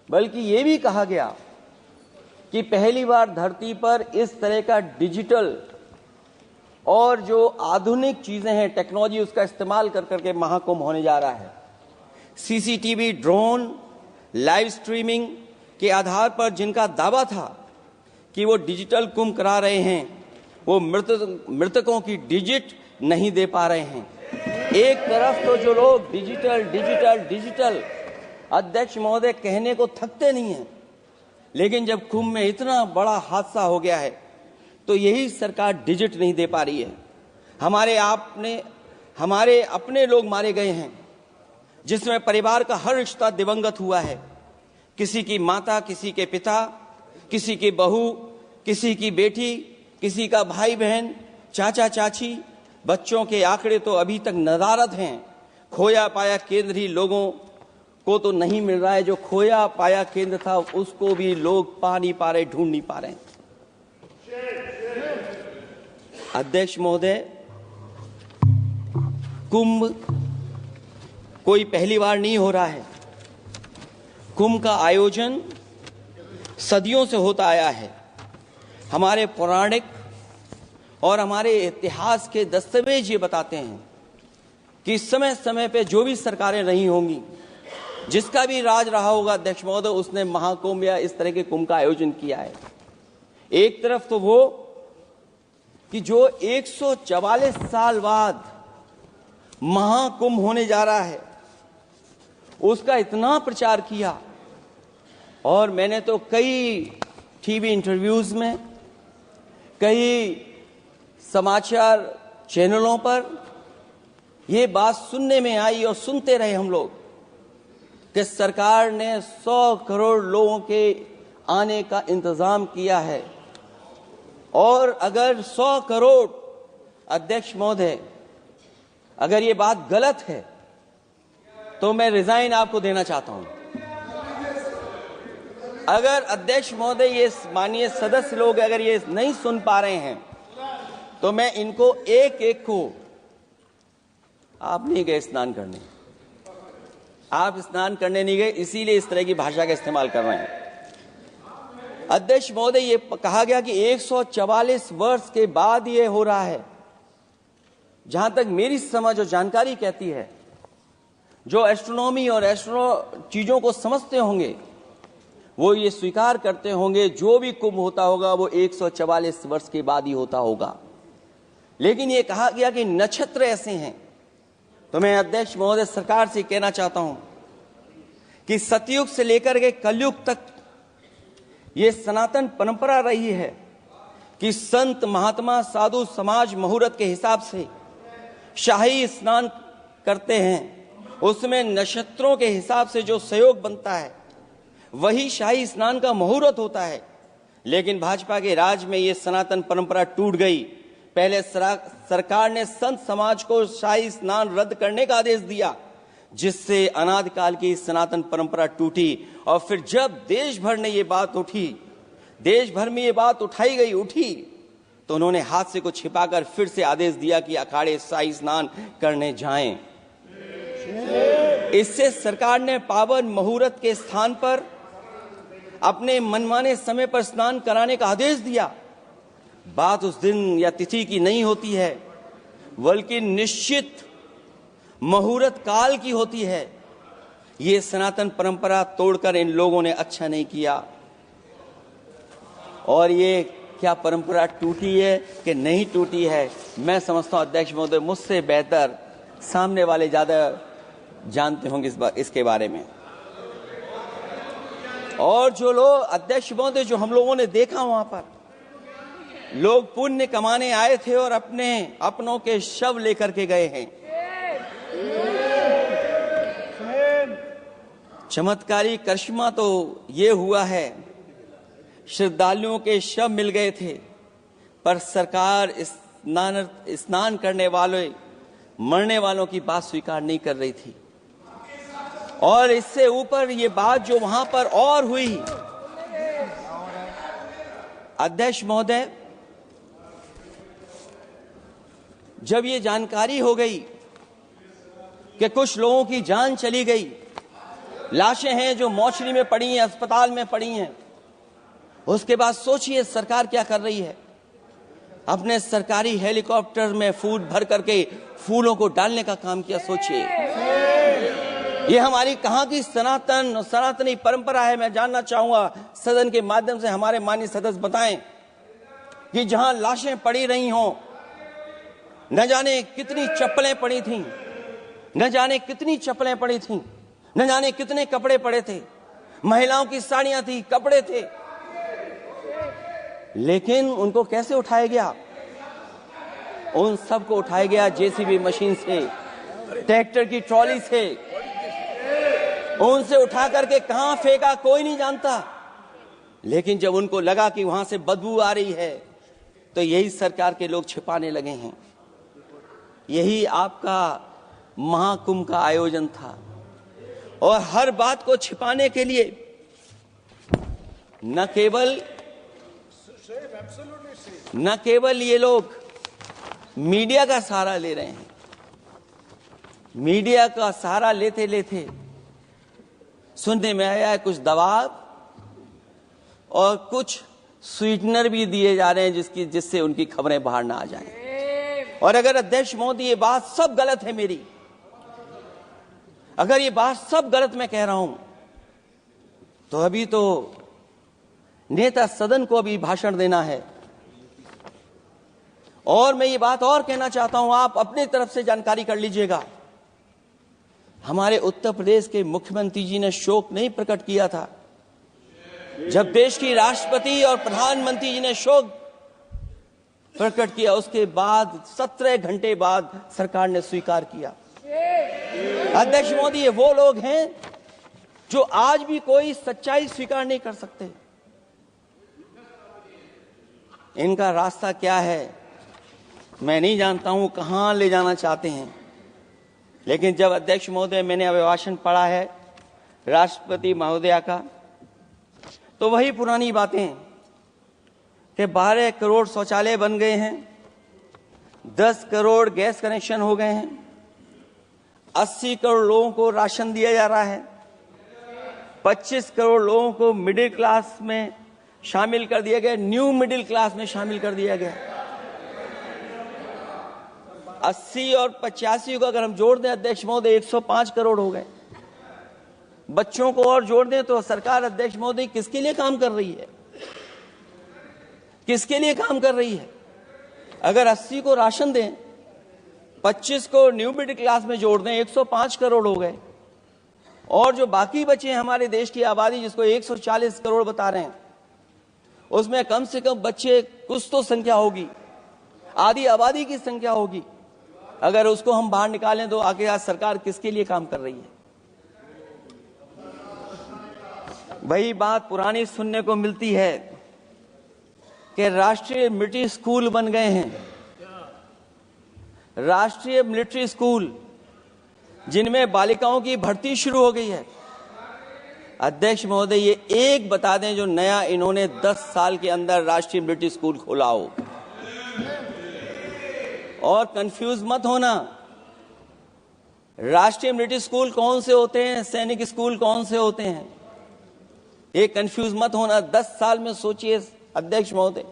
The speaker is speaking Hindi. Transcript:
बल्कि ये भी कहा गया कि पहली बार धरती पर इस तरह का डिजिटल और जो आधुनिक चीजें हैं, टेक्नोलॉजी, उसका इस्तेमाल कर करके महाकुंभ होने जा रहा है। सीसीटीवी, ड्रोन, लाइव स्ट्रीमिंग के आधार पर जिनका दावा था कि वो डिजिटल कुंभ करा रहे हैं, वो मृतकों की डिजिट नहीं दे पा रहे हैं। एक तरफ तो जो लोग डिजिटल डिजिटल डिजिटल अध्यक्ष महोदय कहने को थकते नहीं हैं, लेकिन जब कुंभ में इतना बड़ा हादसा हो गया है तो यही सरकार डिजिट नहीं दे पा रही है। हमारे अपने लोग मारे गए हैं, जिसमें परिवार का हर रिश्ता दिवंगत हुआ है। किसी की माता, किसी के पिता, किसी की बहू, किसी की बेटी, किसी का भाई बहन, चाचा चाची। बच्चों के आंकड़े तो अभी तक नदारद हैं। खोया पाया केंद्र ही लोगों को तो नहीं मिल रहा है। जो खोया पाया केंद्र था उसको भी लोग पा नहीं पा रहे, ढूंढ नहीं पा रहे। अध्यक्ष महोदय, कुंभ कोई पहली बार नहीं हो रहा है। कुंभ का आयोजन सदियों से होता आया है। हमारे पौराणिक और हमारे इतिहास के दस्तावेज ये बताते हैं कि समय समय पे जो भी सरकारें रही होंगी, जिसका भी राज रहा होगा अध्यक्ष महोदय, उसने महाकुंभ या इस तरह के कुंभ का आयोजन किया है। एक तरफ तो वो कि जो 144 साल बाद महाकुंभ होने जा रहा है, उसका इतना प्रचार किया। और मैंने तो कई टीवी इंटरव्यूज में, कई समाचार चैनलों पर यह बात सुनने में आई और सुनते रहे हम लोग कि सरकार ने 100 करोड़ लोगों के आने का इंतजाम किया है। और अगर 100 करोड़, अध्यक्ष महोदय, अगर ये बात गलत है तो मैं रिजाइन आपको देना चाहता हूं। अगर अध्यक्ष महोदय, ये माननीय सदस्य लोग अगर ये नहीं सुन पा रहे हैं तो मैं इनको एक एक को, आप नहीं गए स्नान करने, आप स्नान करने नहीं गए, इसीलिए इस तरह की भाषा का इस्तेमाल कर रहे हैं। अध्यक्ष महोदय, ये कहा गया कि 144 वर्ष के बाद ये हो रहा है। जहां तक मेरी समझ और जानकारी कहती है, जो एस्ट्रोनॉमी और एस्ट्रो चीजों को समझते होंगे वो ये स्वीकार करते होंगे, जो भी कुंभ होता होगा वो 144 वर्ष के बाद ही होता होगा। लेकिन ये कहा गया कि नक्षत्र ऐसे हैं। तो मैं अध्यक्ष महोदय सरकार से कहना चाहता हूं कि सतयुग से लेकर के कलयुग तक ये सनातन परंपरा रही है कि संत, महात्मा, साधु समाज मुहूर्त के हिसाब से शाही स्नान करते हैं। उसमें नक्षत्रों के हिसाब से जो सहयोग बनता है वही शाही स्नान का मुहूर्त होता है। लेकिन भाजपा के राज में ये सनातन परंपरा टूट गई। पहले सरकार ने संत समाज को शाही स्नान रद्द करने का आदेश दिया, जिससे अनादिकाल की सनातन परंपरा टूटी। और फिर जब देश भर में ये बात उठी तो उन्होंने हाथ से को छिपाकर फिर से आदेश दिया कि अखाड़े शाही स्नान करने जाएं। इससे सरकार ने पावन मुहूर्त के स्थान पर अपने मनमाने समय पर स्नान कराने का आदेश दिया। बात उस दिन या तिथि की नहीं होती है, बल्कि निश्चित मुहूर्त काल की होती है। ये सनातन परंपरा तोड़कर इन लोगों ने अच्छा नहीं किया। और ये क्या परंपरा टूटी है कि नहीं टूटी है, मैं समझता हूं अध्यक्ष महोदय मुझसे बेहतर सामने वाले ज्यादा जानते होंगे इसके बारे में। और जो लोग, अध्यक्ष महोदय, जो हम लोगों ने देखा वहां पर लोग पुण्य कमाने आए थे और अपनों के शव लेकर के गए हैं। चमत्कारी करिश्मा तो ये हुआ है, श्रद्धालुओं के शव मिल गए थे, पर सरकार स्नान करने वाले मरने वालों की बात स्वीकार नहीं कर रही थी। और इससे ऊपर ये बात जो वहां पर और हुई, अध्यक्ष महोदय, जब ये जानकारी हो गई कि कुछ लोगों की जान चली गई, लाशें हैं जो मोर्चरी में पड़ी हैं, अस्पताल में पड़ी हैं। उसके बाद सोचिए सरकार क्या कर रही है। अपने सरकारी हेलीकॉप्टर में फूड भर करके फूलों को डालने का काम किया। सोचिए ये हमारी कहां की सनातनी परंपरा है। मैं जानना चाहूंगा सदन के माध्यम से हमारे माननीय सदस्य बताएं कि जहां लाशें पड़ी रही हों, न जाने कितनी चप्पलें पड़ी थीं, न जाने कितनी चप्पलें पड़ी थीं, न जाने कितने कपड़े पड़े थे, महिलाओं की साड़ियां थी, कपड़े थे, लेकिन उनको कैसे उठाया गया? उन सबको उठाया गया जेसीबी मशीन से, ट्रैक्टर की ट्रॉली से। उनसे उठा करके कहां फेंका कोई नहीं जानता, लेकिन जब उनको लगा कि वहां से बदबू आ रही है तो यही सरकार के लोग छिपाने लगे हैं। यही आपका महाकुंभ का आयोजन था। और हर बात को छिपाने के लिए न केवल ये लोग मीडिया का सहारा ले रहे हैं, मीडिया का सहारा लेते लेते सुनने में आया है कुछ दबाव और कुछ स्वीटनर भी दिए जा रहे हैं जिससे उनकी खबरें बाहर ना आ जाएं। और अगर अध्यक्ष मोदी ये बात सब गलत है मेरी, अगर ये बात सब गलत मैं कह रहा हूं, तो अभी तो नेता सदन को अभी भाषण देना है। और मैं ये बात और कहना चाहता हूं, आप अपनी तरफ से जानकारी कर लीजिएगा। हमारे उत्तर प्रदेश के मुख्यमंत्री जी ने शोक नहीं प्रकट किया था। जब देश की राष्ट्रपति और प्रधानमंत्री जी ने शोक प्रकट किया, उसके बाद 17 घंटे बाद सरकार ने स्वीकार किया। अध्यक्ष मोदी, ये वो लोग हैं जो आज भी कोई सच्चाई स्वीकार नहीं कर सकते। इनका रास्ता क्या है मैं नहीं जानता हूं, कहां ले जाना चाहते हैं। लेकिन जब अध्यक्ष महोदय मैंने अभिभाषण पढ़ा है राष्ट्रपति महोदया का, तो वही पुरानी बातें कि 12 करोड़ शौचालय बन गए हैं, 10 करोड़ गैस कनेक्शन हो गए हैं, 80 करोड़ लोगों को राशन दिया जा रहा है, 25 करोड़ लोगों को मिडिल क्लास में शामिल कर दिया गया, न्यू मिडिल क्लास में शामिल कर दिया गया। 80 और 85 को अगर हम जोड़ दें अध्यक्ष महोदय 105 करोड़ हो गए। बच्चों को और जोड़ दें तो सरकार अध्यक्ष महोदय किसके लिए काम कर रही है? किसके लिए काम कर रही है? अगर 80 को राशन दें, 25 को न्यू मिडिल क्लास में जोड़ दें, 105 करोड़ हो गए। और जो बाकी बचे हैं हमारे देश की आबादी जिसको 140 करोड़ बता रहे हैं, उसमें कम से कम बच्चे कुछ तो संख्या होगी, आधी आबादी की संख्या होगी। अगर उसको हम बाहर निकालें तो आगे आज सरकार किसके लिए काम कर रही है? वही बात पुरानी सुनने को मिलती है कि राष्ट्रीय मिलिट्री स्कूल बन गए हैं, राष्ट्रीय मिलिट्री स्कूल जिनमें बालिकाओं की भर्ती शुरू हो गई है। अध्यक्ष महोदय, ये एक बता दें जो नया इन्होंने 10 साल के अंदर राष्ट्रीय मिलिट्री स्कूल खोला हो। और कंफ्यूज मत होना, राष्ट्रीय मिलिट्री स्कूल कौन से होते हैं, सैनिक स्कूल कौन से होते हैं, ये कंफ्यूज मत होना। 10 साल में सोचिए अध्यक्ष महोदय,